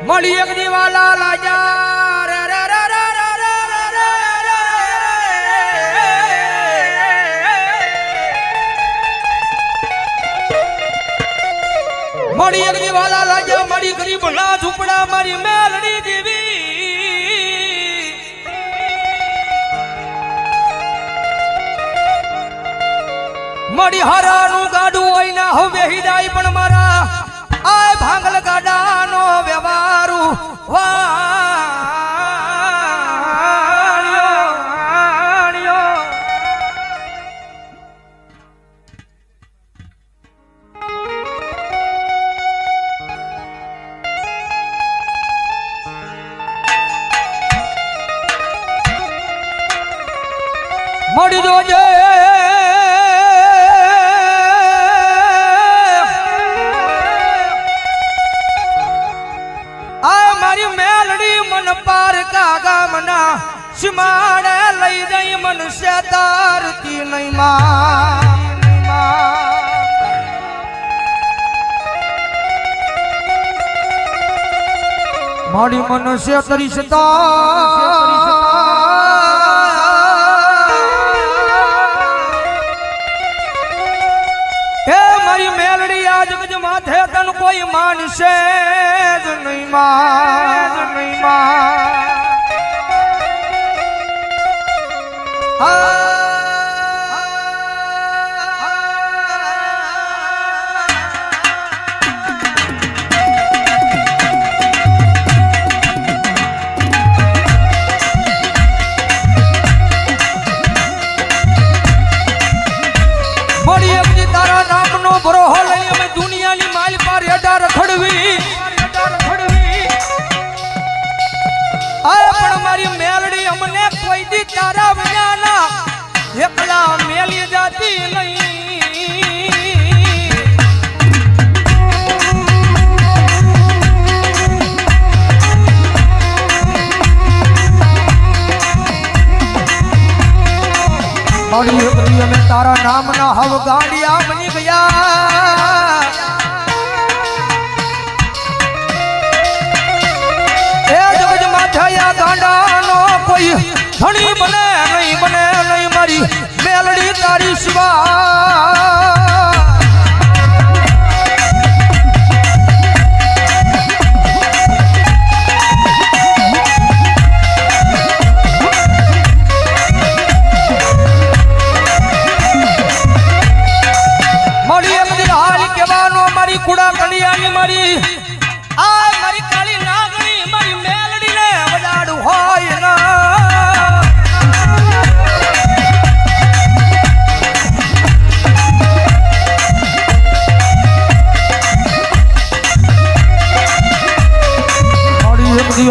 મળી એક દીવાલા લાજા રે રે રે રે રે રે મળી એક દીવાલા લાજા મળી ગરીબ ના ઝૂંપડા મારી મેલડી દેવી મળી હરાનું ગાડું હોય ના હવે હિદાય પણ મારા આય ભાંગલ ગાડાનો વ્યવહારુ વાણ્યો મળી જોજે सिमाड़े लई गई मनुष्य तारती नहीं माड़ी मनुष्य तरिशता मारी मेलड़ी आज गज माथे तन कोई मानसे नहीं तारा बजाना एकला मेली जाती नहीं बड़ी हृदय में तारा नाम ना हव गाड़िया बनी गया ए जगज माथया गांडा नो कोई धनी बने नहीं मारी मेलड़ी तारी शिवा मारी एक दिन हाल केवानो मारी कुड़ा कलियानी मारी आ मारी काली नागणी मारी मेलड़ी ने वजाड़ू होय ना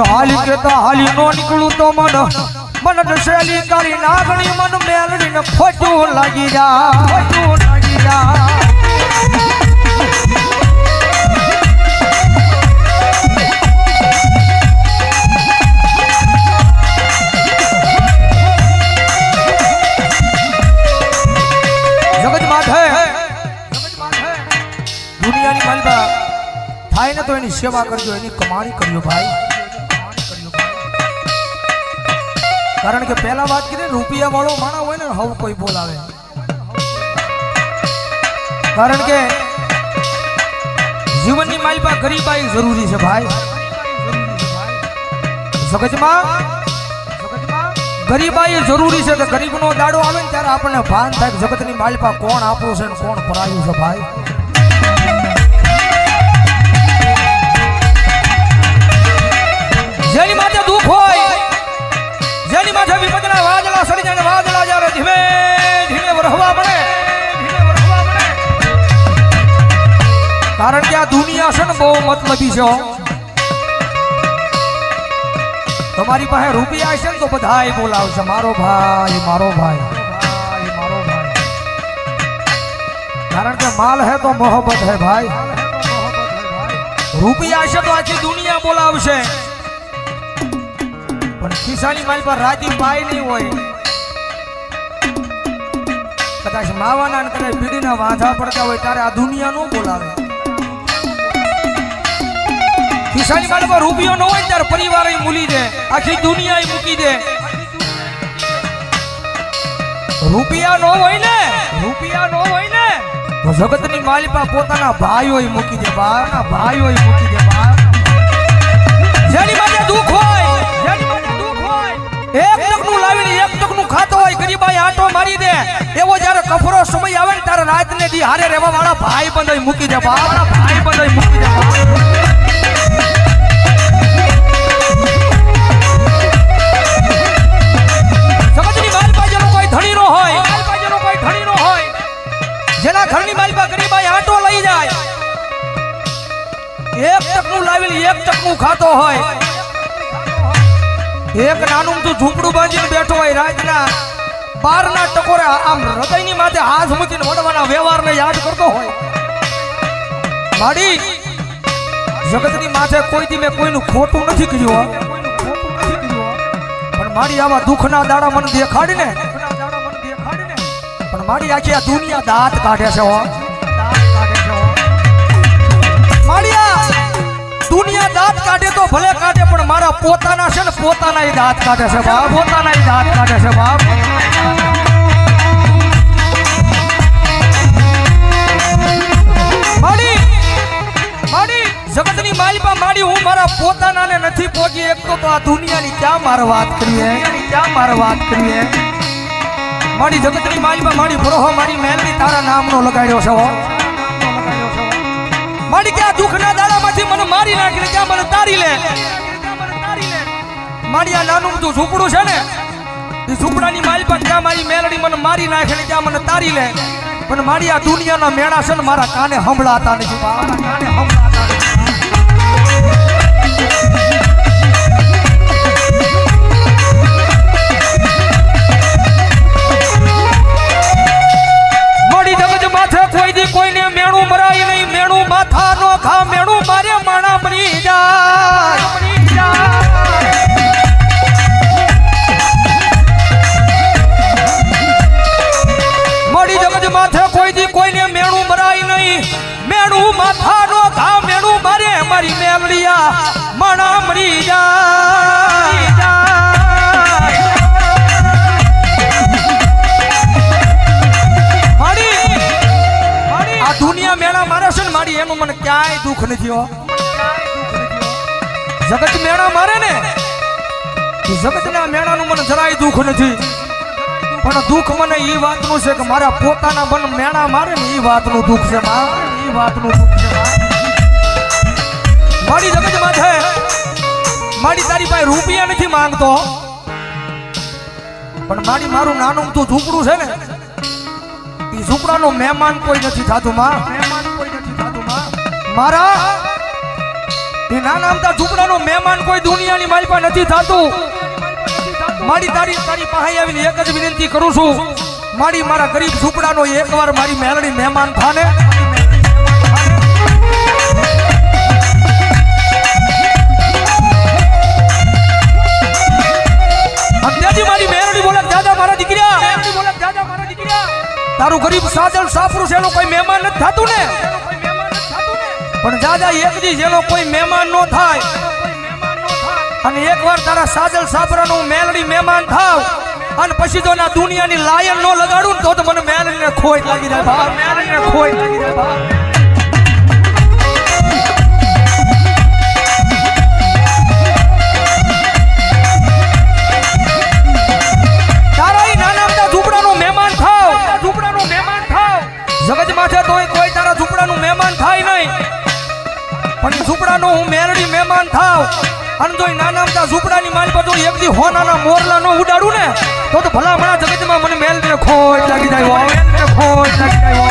हाली केता हाली नो निकलू तो मन दशेली करी नागणी मन मेलड़ी ने फोटू लगी जा जगत माथे दुनिया नी मालबा थाय ने तो एनी सेवा करजो एनी कमाणी करजो भाई कारण के पहला बात की रुपया वालों माना हुए ना हव कोई बोलावे कारण के जीवन की मालपा गरीबाई जरूरी है भाई जगजमा गरीबाई जरूरी है गरीब नो दाड़ो आवे ने त्यारे आपने भान थाय जगत नी मालपा कोण आपो छे ने कोण परायु छे भाई जेनी माथे दुख होय जेनी माथे विपदना वादला सड़ी जाने वादला जारे धीमे धीमे वरहवा पड़े कारण के आ दुनिया से न बहु मतलबी छो तुम्हारी पासे रुपया छे तो बधाई बोलावशे मारो भाई कारण के माल है तो मोहब्बत है भाई रुपया छे तो आखी दुनिया बोलावशे पण खिसानी माल पर राजी पाई नहीं होय कदाच मावाना ने कदाच बीडीना वाधा पड़ता होय तारे आ दुनिया नो बोलावे ખિસ્સાની માલમાં રૂપિયો ન હોય ત્યારે પરિવાર મૂલી દે, આખી દુનિયા મૂકી દે. રૂપિયા નો હોય ને તો જગતની માલિપા પોતાના ભાઈઓ મૂકી દે, ભાઈઓ મૂકી દે. જેની માટે દુઃખ હોય એક ટકનું લાવીને એક ટકનું ખાતો હોય, ગરીબાઈ આટો મારી દે, એવો જ્યારે કફરો સમય આવે ને ત્યારે રાતને દી હારે રહેવા વાળા ભાઈ બંધાઈ મૂકી દે, ભાઈ બંધાઈ મૂકી દે. જગતની માલિપા જેનો કોઈ ધણી નો હોય, જેના ઘરની માલિપા ગરીબાઈ આટો લઈ જાય, એક ટકનું લાવીને એક ટકનું ખાતો હોય, એક નાનું તું ઝૂંપડું બાંધીને બેઠો હોય, રાતના 12ના ટકોરે આમ હૃદયની માથે હાથ મૂકીને વડવાના વ્યવહારને યાદ કરતો હોય. માડી જગતની માથે કોઈથી મેં કોઈનું ખોટું નથી કર્યું, પણ માડી આવા દુઃખના દાડા મને દેખાડીને, પણ માડી આખી આ દુનિયા દાંત કાઢે છે. માડિયા દુનિયા દાંત કાઢે તો ભલે કાઢે, પણ મારા પોતાના છે ને પોતાના એ દાંત કાઢે છે બાપ, પોતાના એ દાંત કાઢે છે બાપ. માડી જગતની માલિપા માડી હું મારા પોતાનાને નથી પહોંચી એકતો તો આ દુનિયાની ક્યાં મારે વાત કરીએ, માડી જગતની માલિપા માડી ભરોહો મારી મહેલની તારા નામનો લગાડ્યો છે. માડી કે આ દુઃખના દાડામાંથી મને મારી નાખીને ત્યાં મને તારી લે. માડી આ નાનું તું ઝૂંપડું છે ને, એ ઝૂંપડાની માલિપા ત્યાં મારી મેલડી મને મારી નાખીને ત્યાં મને તારી લે, પણ માડી આ દુનિયાના મેળા છે ને મારા કાને સંભળાતા નથી, કાને સંભળાતા નથી. માડી જગત માથે કોઈ દી કોઈને મેણું મરાય નહીં, મેણું માથા નો ખા, મેણું મારે માણા મરી જાય. માડી જગત માથે કોઈ દી કોઈને મેણું મરાય નહીં, મેણું માથા નો ખા, મેણું મારે મારી મેલડિયા માણા મરી જાય. આ દુનિયા મેળા મારે છે ને મારી, એનું મને ક્યાંય દુઃખ નથી. જગત મેળા મારે ને, જગતના મેળાનું મને જરાય દુઃખ નથી, પણ દુઃખ મને એ વાતનું છે કે મારા પોતાના બન મેળા મારે ને એ વાતનું દુઃખ છે. મારી જગત માથે મારી તારી પાસે રૂપિયા નથી માંગતો, પણ મારી મારું નાનું તું ઝૂંપડું છે ને, એ ઝૂંપડાનો મહેમાન કોઈ નથી થતું મારા. એ નાના અમથા ઝૂંપડાનો મહેમાન કોઈ દુનિયાની મારી પાસે નથી થતું. મારી તારી પાસે આવીને એક જ વિનંતી કરું છું, મારી મારા ગરીબ ઝૂંપડાનો એકવાર મારી મેલડી મહેમાન થાને. મારી મેલડી બોલે દાદા મારા દીકરા, તારું ગરીબ સાજલ સાપરું છે, એનો કોઈ મહેમાન નથી થતું ને, પણ દાદા એક દી જેનો કોઈ મહેમાન નો થાય અને એકવાર તારા સાજલ સાપરાનું મેલડી મહેમાન થાવ અને પછી જો ના દુનિયાની લાયન નો લગાડું તો મને મેલડીને ખોટ લાગી જાય ભાઈ, મેલડીને ખોટ લાગી જાય ભાઈ. જગત માથે તો કોઈ તારા ઝૂંપડાનું મહેમાન થાય નહીં, પણ ઝૂંપડાનો હું મેલડી મહેમાન થાવ અને જો નાના અમથા ઝૂંપડાની મારી પર એક દી હોનાના મોરલા નો ઉડાડું ને તો ભલામણા જગતમાં મને મેલડીને ખોટ લાગી જાય, ખોટ લાગી જાય.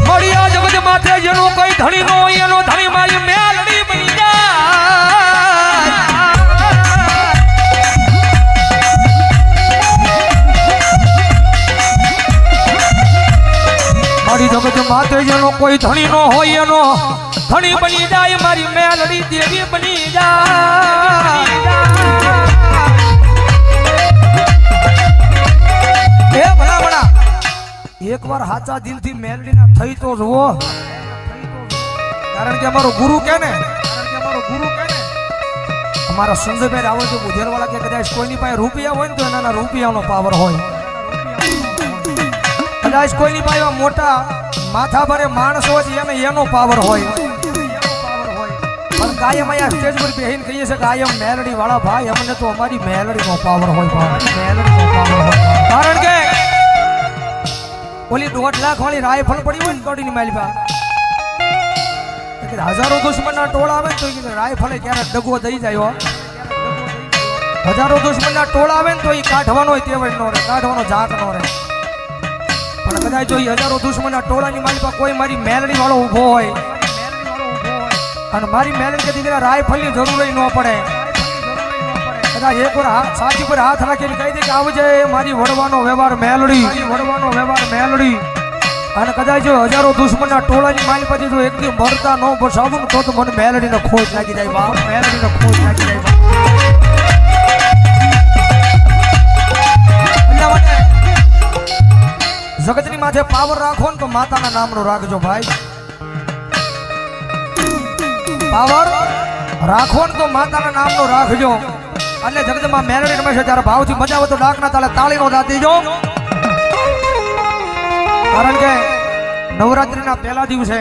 મળ્યા જગત માથે જેનો કોઈ ધણી નો હોય એનો ધણી મારી મેલડી બની જાય. મારી જગત માથે જેનો કોઈ ધણી નો હોય એનો ધણી બની જાય, મારી મેલડી દેવી બની જાય. એ એકવાર સાચા દિલથી મેલડીના થઈ તો જુઓ, કારણ કે અમારો ગુરુ કે ને, અમારા સંજયભાઈ રાવલ જો બુધેરવાળા કે કદાચ કોઈની પાસે રૂપિયા હોય ને તો એના રૂપિયાનો પાવર હોય, કદાચ કોઈની પાસે મોટા માથા ભરે માણસ હોય એને એનો પાવર હોય, પણ કાયમ અહીંયા સ્ટેજ પર બેહીને કહીએ છે કાયમ મેલડી વાળા ભાઈ અમને તો અમારી મેલડીનો પાવર હોય, મેલડીનો પાવર હોય, કારણ કે ઓલી 1.5 લાખ વાળી રાયફળ પડી હોય ને કોડીની માલપા હજારો દુશ્મનના ટોળા આવે ને તો રાયફળે ક્યારેક ડગવો દઈ જાય, હજારો દુશ્મનના ટોળા આવે ને તો એ કાઢવાનો તેવડ નો રહે, કાઢવાનો જાત નો રહે, પણ કદાચ જો હજારો દુશ્મનના ટોળાની માલપા કોઈ મારી મેલડી વાળો ઊભો હોય અને મારી મેલડી કદી રાયફળની જરૂર ન પડે, કદાચ એક વાર સાચી પર હાથ રાખીને કહી દે કે આવજે મારી વડવાનો વ્યવહાર મેલડી, વડવાનો વ્યવહાર મેલડી, અને કદાચ જો હજારો દુશ્મનના ટોળાની માલ પછી જો એકથી મરતા ન બસાવું તો મને મેલડીને ખોજ લાગી જાય બાપ, મેલડીને ખોજ લાગી જાય બાપ. એટલા માટે જગતની માથે પાવર રાખો ને તો માતાના નામનો રાખજો ભાઈ, પાવર રાખો ને તો માતાના નામનો રાખજો, અને જગતમાં મેલડી રમે છે ત્યારે ભાવથી મજા આવે તો ડાકના તાળે તાળીનો દાદ દેજો, કારણ કે નવરાત્રીના પહેલા દિવસે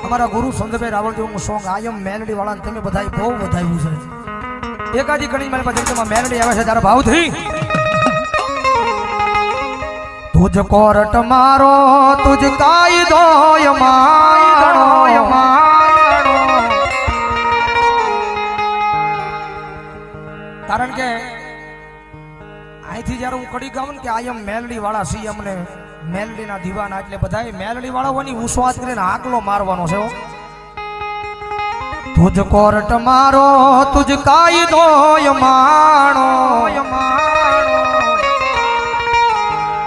અમારા ગુરુ સંજયભાઈ રાવળજીનું સોંગ આયમ મેલડી વાળાને તમે બધા બહુ વધાવ્યું છે, એકાદી ઘણી મારી પાસે જગતમાં મેલડી આવે છે ત્યારે ભાવથી તુજ કોરટ મારો તુજ કાયદો મારો, કારણ કે અહીંથી જયારે હું કડી ગાઉં ને કે આયમ મેલડી વાળા સી અમને મેલડીના દીવાના, એટલે બધા મેલડી વાળાઓની ઉસ્વાદ કરીને આકલો મારવાનો છે, તુજ કોરટ મારો તુજ કાયદો માણો,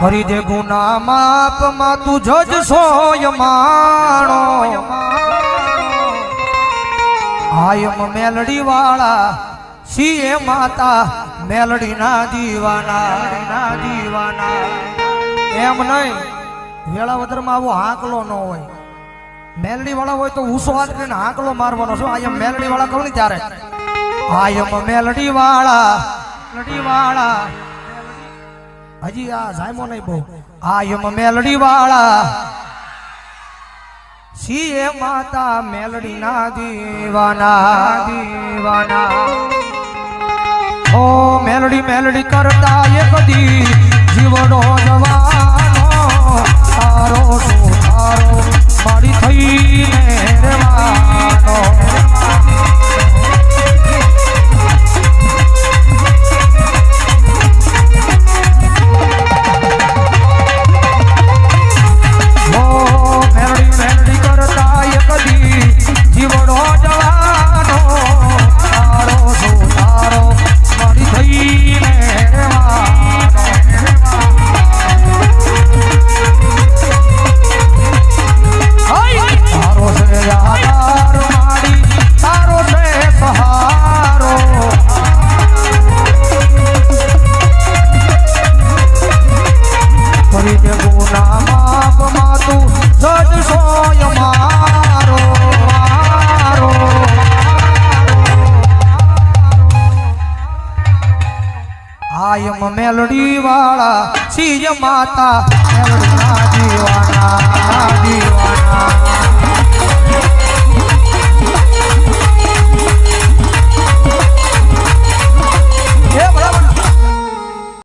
કરી દે ગુના માપ માં તું જજ સોય માણો, આયમ મેલડી વાળા સીએ માતા મેલડી ના દીવાના, દીવાના એમ નહીં વેળાવદરમાં આવો હાંકલો ન હોય, મેલડી વાળા હોય તો ઉસો હાથ કરીને હાંકલો મારવાનો છે, આયમ મેલડી વાળા કહું ને ત્યારે આયમ મેલડી વાળા, મેલડી વાળા હજી આ જાયમો નહીં બહુ, આયમ મેલડી વાળા સીએ માતા મેલડી ના દીવાના, દીવાના ઓ મેલડી મેલડી કરતા એક દી જીવડો જવાનો તારો તારો મારી થઈને રહેવાનો, ઓ મેલડી મેલડી કરતા એક દી જીવડો જવાનો તારો તારો મારી થઈને રહેવાનો, તારો છે આધાર મારી, તારો છે સહારો, કરી દે ગુના માપ માં તું જજ સોય મારો, મારો આયમ મેલડી વાળા સીય માતા મેલડી ના દીવા